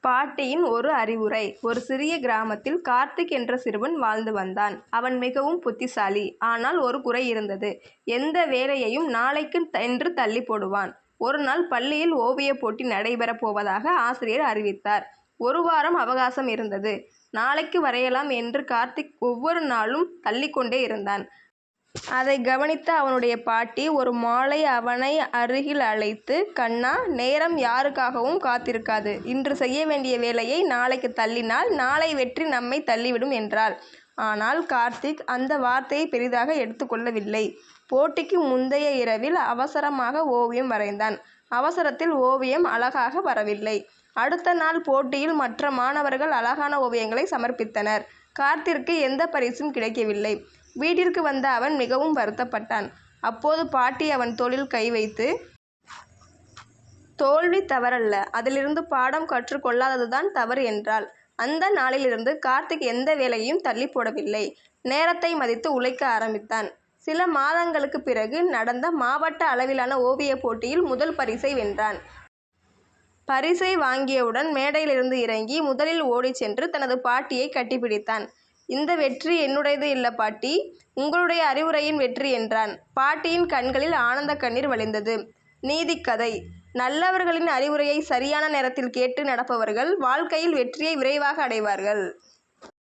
பாட்டியின் ஒரு அறிவுரை. ஒரு சிறிய கிராமத்தில் கார்த்திக் என்ற சிறுவன் வாழ்ந்து வந்தான். அவன் மிகவும் புத்திசாலி. ஆனால் ஒரு குறை இருந்தது. எந்த வேலையையும் நாளைக்கு என்று தள்ளி போடுவான். ஒரு நாள் பள்ளியில் ஓவியப் போட்டி நடைபெறப் போவதாக ஆசிரியர் அறிவித்தார். ஒரு வாரம் அவகாசம் இருந்தது. நாளைக்கு வரையலாம் என்று கார்த்திக் ஒவ்வொரு நாளும் தள்ளிக்கொண்டே இருந்தான். அதை கவனித்த அவனுடைய பாட்டி ஒரு மாலை அவனை அருகில் அழைத்து, "கண்ணா, நேரம் யாருக்காகவும் காத்திருக்காது. இன்று செய்ய வேண்டிய வேலையை நாளைக்கு தள்ளினால் நாளை வெற்றி நம்மை தள்ளிவிடும்" என்றாள். ஆனால் கார்த்திக் அந்த வார்த்தையை பெரிதாக எடுத்துக் கொள்ளவில்லை. போட்டிக்கு முந்தைய இரவில் அவசரமாக ஓவியம் வரைந்தான். அவசரத்தில் ஓவியம் அழகாக வரவில்லை. அடுத்த நாள் போட்டியில் மற்ற மாணவர்கள் அழகான ஓவியங்களை சமர்ப்பித்தனர். கார்த்திக்கு எந்த பரிசும் கிடைக்கவில்லை. வீட்டிற்கு வந்த அவன் மிகவும் வருத்தப்பட்டான். அப்போது பாட்டி அவன் தோளில் கை வைத்து, "தோல்வி தவறல்ல, அதிலிருந்து பாடம் கற்றுக் கொள்ளாததுதான் தவறு" என்றாள். அந்த நாளிலிருந்து கார்த்திக் எந்த வேலையையும் தள்ளி போடவில்லை. நேரத்தை மதித்து உழைக்க ஆரம்பித்தான். சில மாதங்களுக்கு பிறகு நடந்த மாவட்ட அளவிலான ஓவியப் போட்டியில் முதல் பரிசை வென்றான். பரிசை வாங்கியவுடன் மேடையிலிருந்து இறங்கி முதலில் ஓடிச் சென்று தனது பாட்டியை கட்டிப்பிடித்தான். "இந்த வெற்றி என்னுடையது இல்ல பாட்டி, உங்களுடைய அறிவுரையின் வெற்றி" என்றான். பாட்டியின் கண்களில் ஆனந்த கண்ணீர் வழிந்தது. நீதிக்கதை. நல்லவர்களின் அறிவுரையை சரியான நேரத்தில் கேட்டு நடப்பவர்கள் வாழ்க்கையில் வெற்றியை விரைவாக அடைவார்கள்.